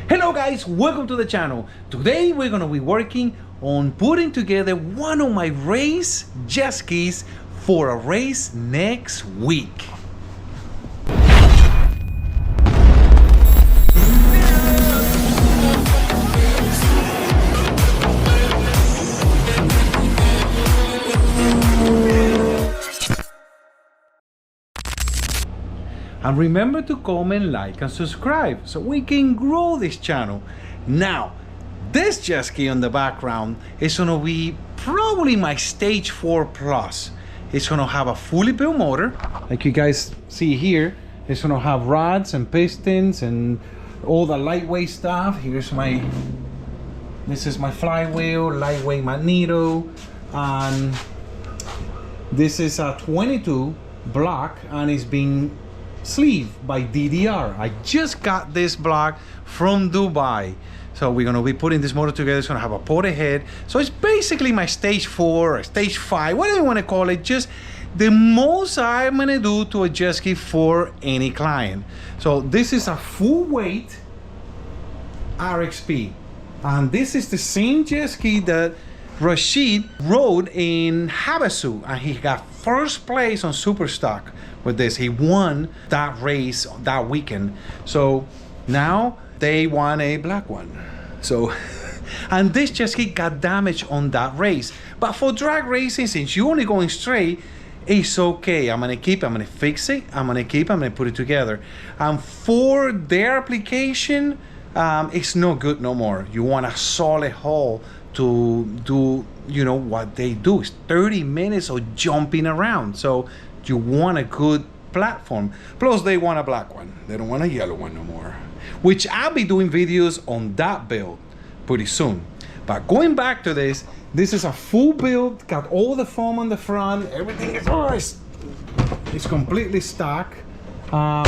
Hello guys, welcome to the channel. Today we're gonna be working on putting together one of my race jet skis for a race next week. And remember to comment, like, and subscribe so we can grow this channel. Now, this jet ski on the background is gonna be probably my stage 4 plus. It's gonna have a fully built motor, like you guys see here. It's gonna have rods and pistons and all the lightweight stuff. This is my flywheel, lightweight magneto, and this is a 22 block, and it's been sleeve by DDR. I just got this block from Dubai. So we're gonna be putting this motor together. It's gonna have a ported head. So it's basically my stage 4 or stage 5, whatever you wanna call it, just the most I'm gonna do to a jet ski for any client. So this is a full weight RXP. And this is the same jet ski that Rashid rode in Havasu, and he got first place on Superstock with this. He won that race that weekend. So now they want a black one. So, and this jet ski got damaged on that race. But for drag racing, since you're only going straight, it's okay. I'm gonna fix it. I'm gonna put it together. And for their application, it's no good no more. You want a solid hull to do, you know, what they do is 30 minutes of jumping around. So you want a good platform. Plus they want a black one. They don't want a yellow one no more, which I'll be doing videos on that build pretty soon. But going back to this is a full build, got all the foam on the front, everything is it's completely stock. Got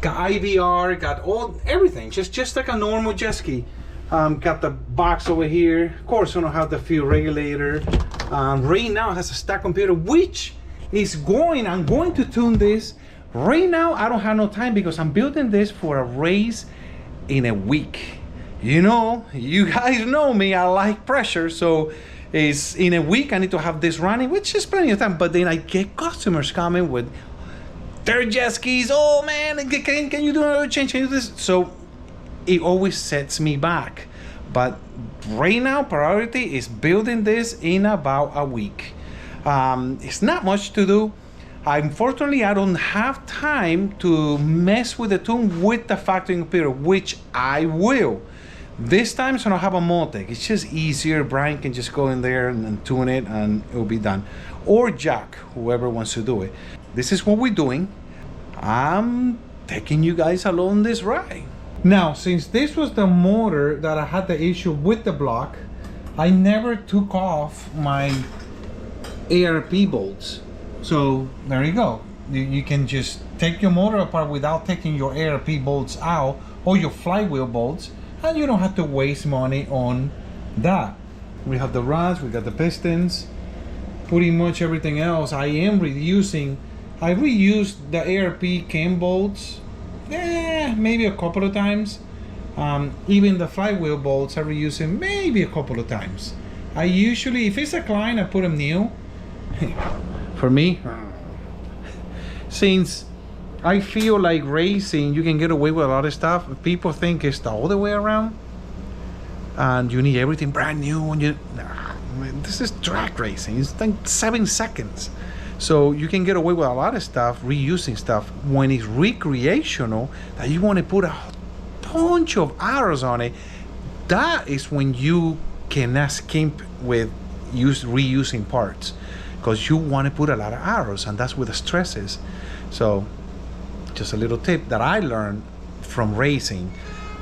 IVR, got everything, just like a normal jet ski. Got the box over here. Of course, I don't have the fuel regulator. Right now it has a stack computer, which is I'm going to tune this. Right now, I don't have no time because I'm building this for a race in a week. You know, you guys know me, I like pressure. So it's in a week, I need to have this running, which is plenty of time. But then I get customers coming with their jet skis. Oh man, can you do another change? Can you do this? So it always sets me back. But right now, priority is building this in about a week. It's not much to do. Unfortunately, I don't have time to mess with the tune with the factory computer, which I will. This time it's gonna have a Motec. It's just easier. Brian can just go in there and tune it and it'll be done. Or Jack, whoever wants to do it. This is what we're doing. I'm taking you guys along this ride. Now, since this was the motor that I had the issue with the block, I never took off my ARP bolts. So there you go. You can just take your motor apart without taking your ARP bolts out or your flywheel bolts, and you don't have to waste money on that. We have the rods, we got the pistons, pretty much everything else. I reused the ARP cam bolts, maybe a couple of times. Even the flywheel bolts I reuse them maybe a couple of times. I usually, if it's a client, I put them new. For me, since I feel like racing, you can get away with a lot of stuff. People think it's the other way around, and you need everything brand new. And this is drag racing. It's like 7 seconds. So you can get away with a lot of stuff, reusing stuff. When it's recreational, that you want to put a bunch of arrows on it, that is when you cannot skimp with reusing parts, because you want to put a lot of arrows, and that's where the stress is. So just a little tip that I learned from racing.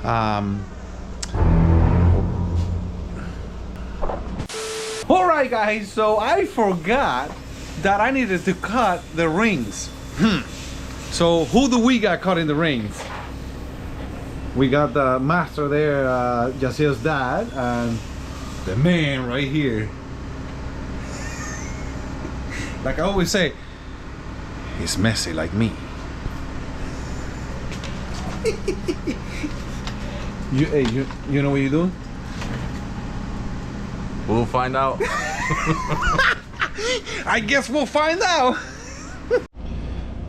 All right guys, so I forgot that I needed to cut the rings. So who do we got cutting the rings? We got the master there, Yassir's dad, and the man right here. Like I always say, he's messy like me. You know what you do? We'll find out. I guess we'll find out.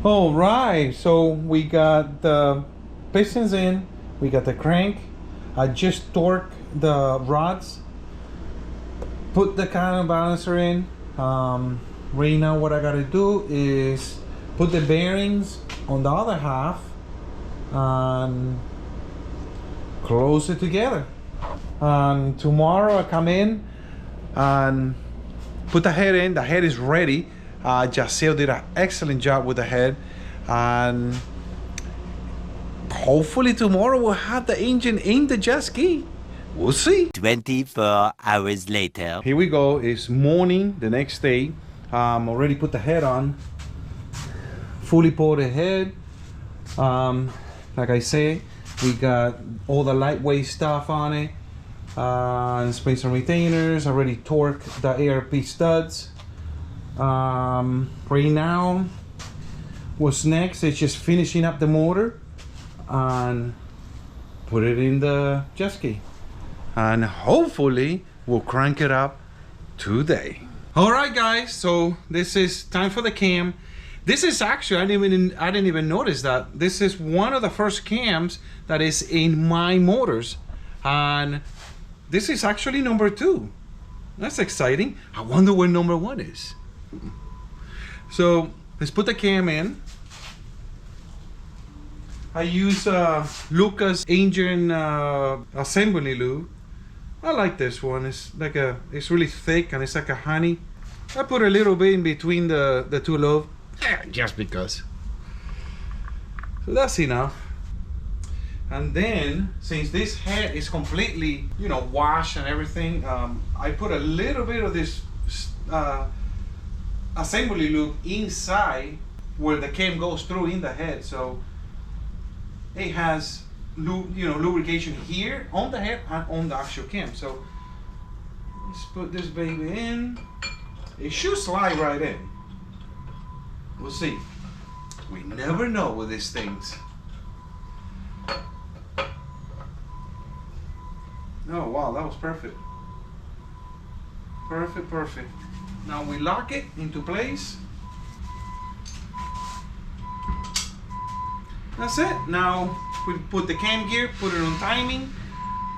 All right, so we got the pistons in, we got the crank. I just torqued the rods, put the counterbalancer in. Right now what I gotta do is put the bearings on the other half and close it together. And tomorrow I come in and put the head in. The head is ready. Jasil did an excellent job with the head, and hopefully tomorrow we'll have the engine in the jet ski. We'll see. 24 hours later. Here we go. It's morning the next day. Already put the head on. Fully ported head. Like I say, we got all the lightweight stuff on it. Springs and retainers. Already torqued the ARP studs. Right now, what's next is just finishing up the motor and put it in the jet ski, and hopefully we'll crank it up today. All right, guys, so this is time for the cam. This is actually, I didn't even notice that this is one of the first cams that is in my motors, and this is actually number 2. That's exciting. I wonder where number 1 is. So let's put the cam in. I use Lucas engine assembly lube. I like this one. It's like it's really thick and it's like a honey. I put a little bit in between the two lobes, just because. So that's enough. And then, since this head is completely, you know, washed and everything, I put a little bit of this assembly lube inside where the cam goes through in the head, so it has lubrication here on the head and on the actual cam. So let's put this baby in. It should slide right in. We'll see. We never know with these things. Oh wow, that was perfect. Perfect. Now we lock it into place. That's it. Now we put the cam gear, put it on timing,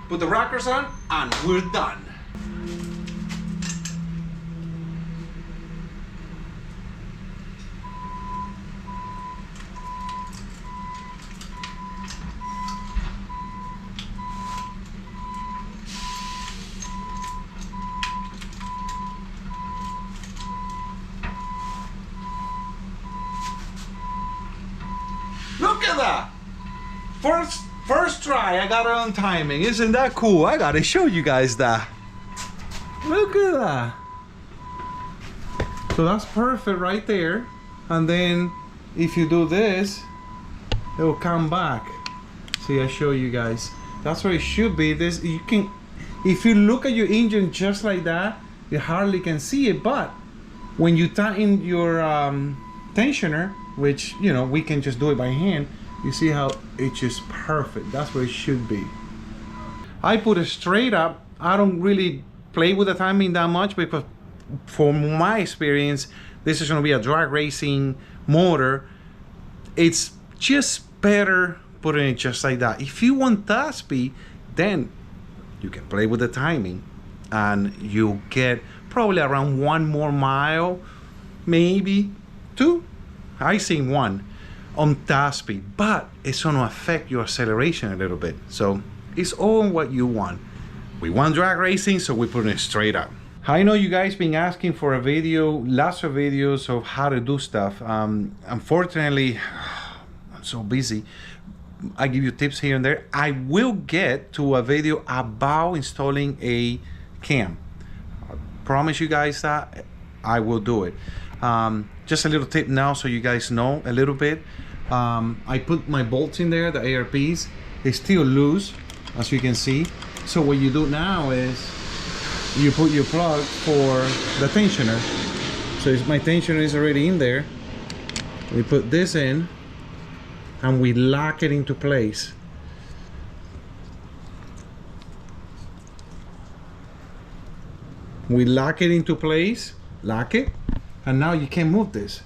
put the rockers on, and we're done. Look at that! First try, I got it on timing. Isn't that cool? I gotta show you guys that. Look at that. So that's perfect right there. And then if you do this, it will come back. See, I show you guys. That's where it should be. This, you can, if you look at your engine just like that, you hardly can see it. But when you tighten your tensioner, which, you know, we can just do it by hand, you see how it's just perfect. That's where it should be. I put it straight up. I don't really play with the timing that much because from my experience, this is going to be a drag racing motor. It's just better putting it just like that. If you want that speed, then you can play with the timing and you'll get probably around 1 more mile, maybe 2. I seen 1 on that speed, but it's going to affect your acceleration a little bit. So it's all what you want. We want drag racing, so we're putting it straight up. I know you guys been asking for a video, lots of videos of how to do stuff. Unfortunately, I'm so busy. I give you tips here and there. I will get to a video about installing a cam. I promise you guys that I will do it. Just a little tip now so you guys know a little bit. I put my bolts in there, the ARPs. They still loose, as you can see. So what you do now is you put your plug for the tensioner. So my tensioner is already in there. We put this in and we lock it into place. We lock it into place, lock it, and now you can't move this.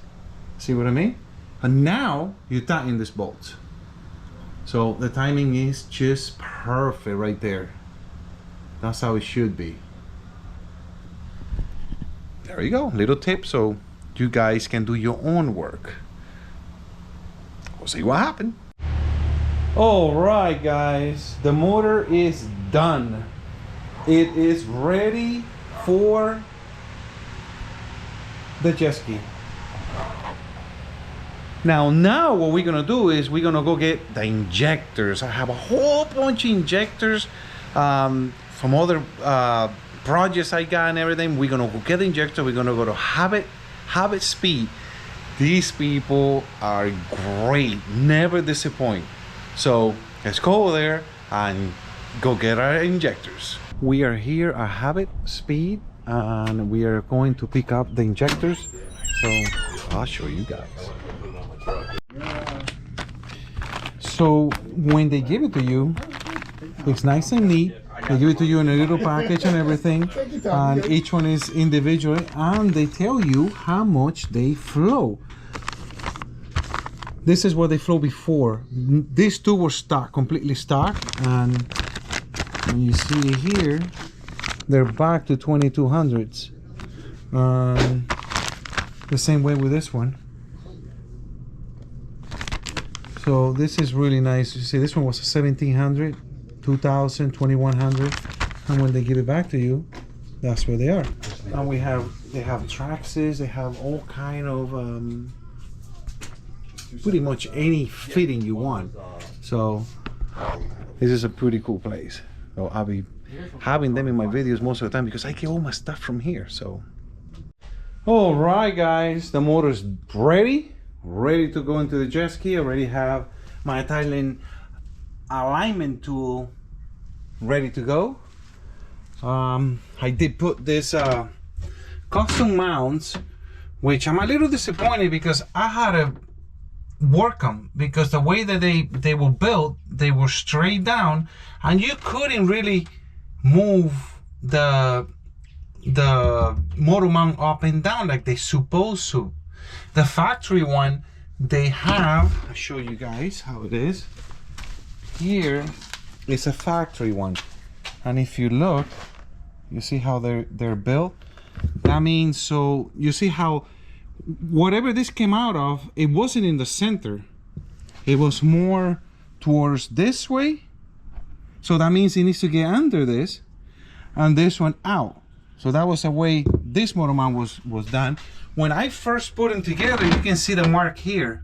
See what I mean? And now you tighten this bolt. So the timing is just perfect right there. That's how it should be. There you go, little tip so you guys can do your own work. We'll see what happened. All right, guys, the motor is done. It is ready for the jet ski. Now what we're gonna do is we're gonna go get the injectors. I have a whole bunch of injectors from other projects I got and everything. We're gonna go get the injector. We're gonna go to Habit Speed. These people are great, never disappoint. So let's go over there and go get our injectors. We are here at Habit Speed and we are going to pick up the injectors. So I'll show you guys. So when they give it to you, it's nice and neat. They give it to you in a little package and everything, and each one is individual, and they tell you how much they flow. This is what they flow before. These two were stock, completely stock, and when you see here, they're back to 2200s. The same way with this one. So this is really nice. You see, this one was 1700, 2000, 2100, and when they give it back to you, that's where they are. And they have Traxes, they have all kind of pretty much any fitting you want. So this is a pretty cool place. So I'll be having them in my videos most of the time because I get all my stuff from here. So all right, guys, the motor's ready to go into the jet ski. I already have my Italian alignment tool ready to go. I did put this custom mounts, which I'm a little disappointed because I had to work them, because the way that they were built, they were straight down and you couldn't really move the motor mount up and down like they supposed to. The factory one, they have, I'll show you guys how it is. Here is a factory one, and if you look, you see how they're built. That means, so you see how whatever this came out of, it wasn't in the center, it was more towards this way. So that means it needs to get under this and this one out. So that was the way this motor mount was done. When I first put them together, you can see the mark here.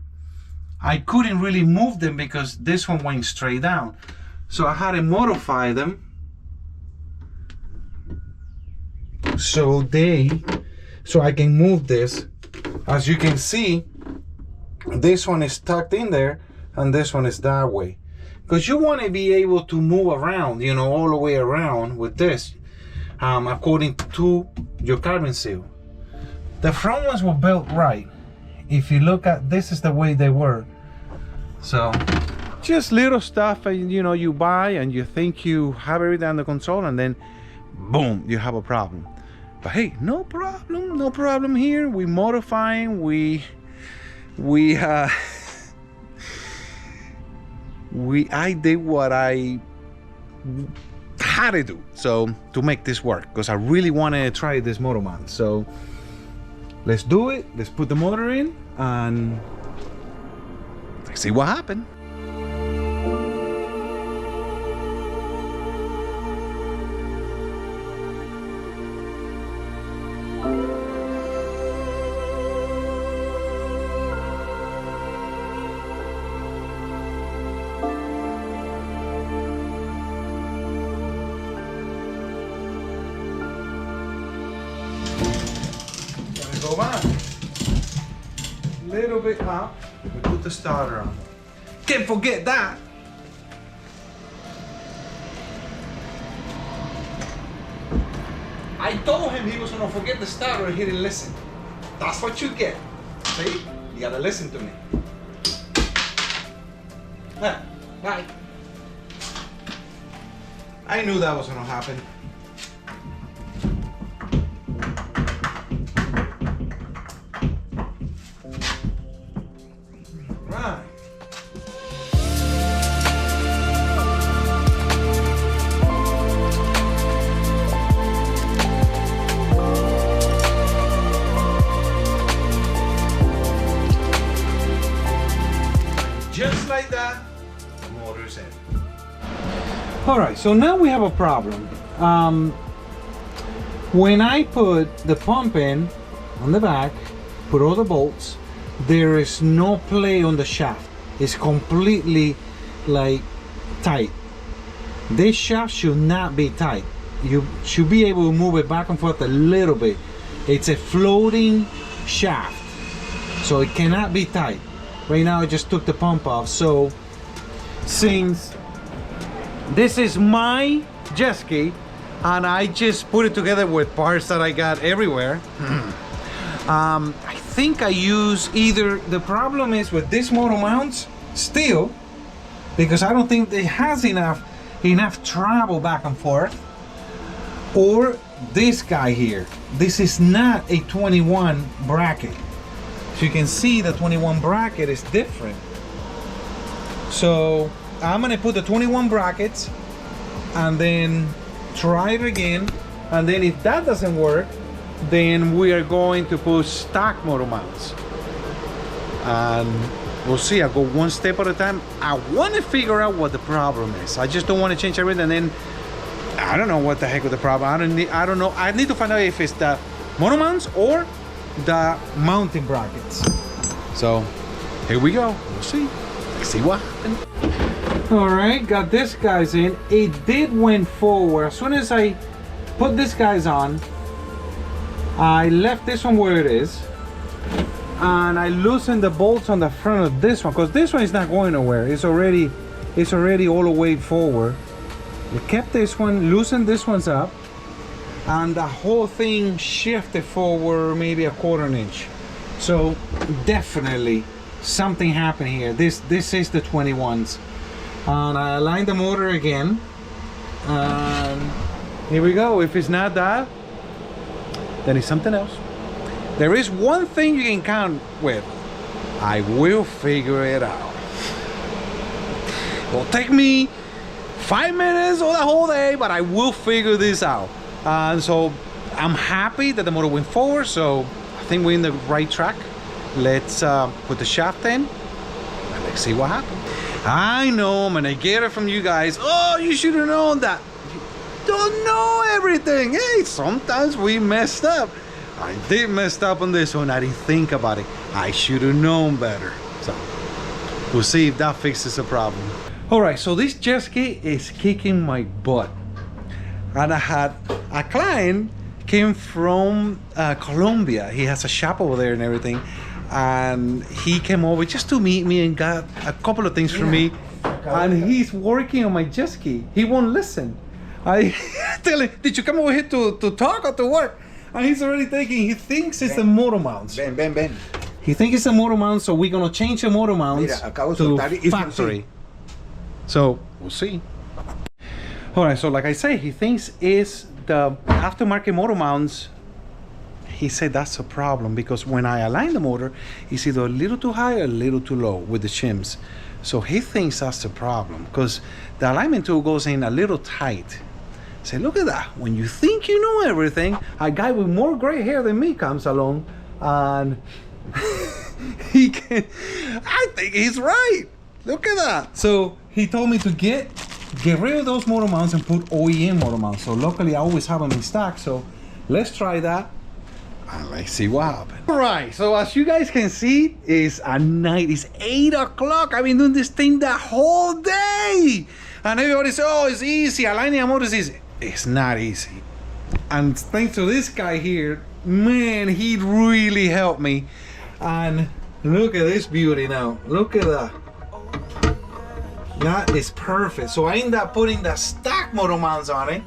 I couldn't really move them because this one went straight down. So I had to modify them so I can move this. As you can see, this one is tucked in there and this one is that way. Because you want to be able to move around, you know, all the way around with this, according to your carbon seal. The front ones were built right. If you look at, this is the way they were. So just little stuff, you know, you buy and you think you have everything under control, and then boom, you have a problem. But hey, no problem here. We modifying, I did what I had to do, so to make this work, because I really wanted to try this motor mount. So let's do it. Let's put the motor in and let's see what happened. Go back. Little bit up. We put the starter on. Can't forget that. I told him he was gonna forget the starter and he didn't listen. That's what you get. See? You gotta listen to me. Bye. I knew that was gonna happen. Right. Just like that, the motor's in. All right, so now we have a problem. When I put the pump in on the back, put all the bolts, there is no play on the shaft. It's completely like tight. This shaft should not be tight. You should be able to move it back and forth a little bit. It's a floating shaft, so it cannot be tight. Right now I just took the pump off, so since this is my jet ski and I just put it together with parts that I got everywhere, I think I use either, the problem is with this motor mounts still, because I don't think it has enough travel back and forth, or this guy here. This is not a 21 bracket. So you can see the 21 bracket is different. So I'm gonna put the 21 brackets and then try it again, and then if that doesn't work, then we are going to put stock motor mounts, and we'll see. I'll go one step at a time. I want to figure out what the problem is. I just don't want to change everything and then I don't know what the heck with the problem. I don't know. I need to find out if it's the motor mounts or the mounting brackets. So here we go. We'll see. Let's see what happens. All right, got this guys in. It did went forward. As soon as I put this guys on, I left this one where it is, and I loosened the bolts on the front of this one, because this one is not going nowhere. It's already all the way forward. I kept this one, loosened this one's up, and the whole thing shifted forward maybe a quarter an inch. So definitely something happened here. This is the 21s, and I aligned the motor again, and here we go. If it's not that, then it's something else. There is one thing you can count with. I will figure it out. It'll take me 5 minutes or the whole day, but I will figure this out. And so I'm happy that the motor went forward, so I think we're in the right track. Let's put the shaft in and let's see what happens. I know I'm gonna get it from you guys. Oh, you should have known that. Don't know everything. Hey, sometimes we messed up. I did mess up on this one. I didn't think about it. I should have known better. So we'll see if that fixes the problem. All right, so this jet ski is kicking my butt. And I had a client came from Colombia. He has a shop over there and everything. And he came over just to meet me and got a couple of things for me. And he's working on my jet ski. He won't listen. I tell him, did you come over here to talk or to work? And he's already thinking, he thinks it's a motor mount. Ven. He thinks it's a motor mount, so we're gonna change the motor mounts to factory. So we'll see. All right, so like I say, he thinks it's the aftermarket motor mounts. He said that's a problem because when I align the motor, it's either a little too high or a little too low with the shims. So he thinks that's the problem because the alignment tool goes in a little tight. Say, look at that. When you think you know everything, a guy with more gray hair than me comes along and he can, I think he's right. Look at that. So he told me to get rid of those motor mounts and put OEM motor mounts. So luckily I always have them in stock. So let's try that and let's see what happens. All right, so as you guys can see, it's at night, it's 8 o'clock. I've been doing this thing the whole day. And everybody says, oh, it's easy, aligning a motor is easy. It's not easy. And thanks to this guy here, man, he really helped me. And look at this beauty now. Look at that. That is perfect. So I end up putting the stock motor mounts on it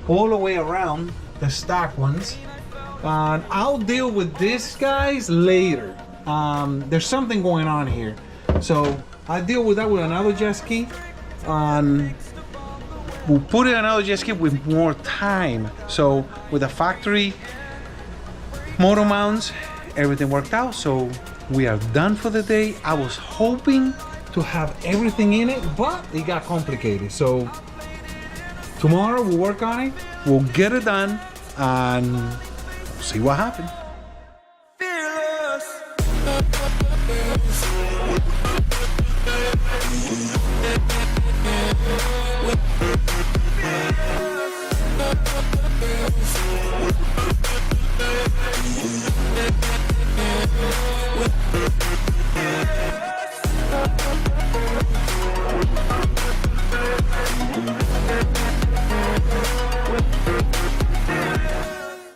all the way around, the stock ones. And I'll deal with this guys later. There's something going on here. So I deal with that with another jet ski. We'll put it in another jet ski with more time. So with the factory motor mounts, everything worked out. So we are done for the day. I was hoping to have everything in it, but it got complicated. So tomorrow we'll work on it. We'll get it done and see what happens. Fearless.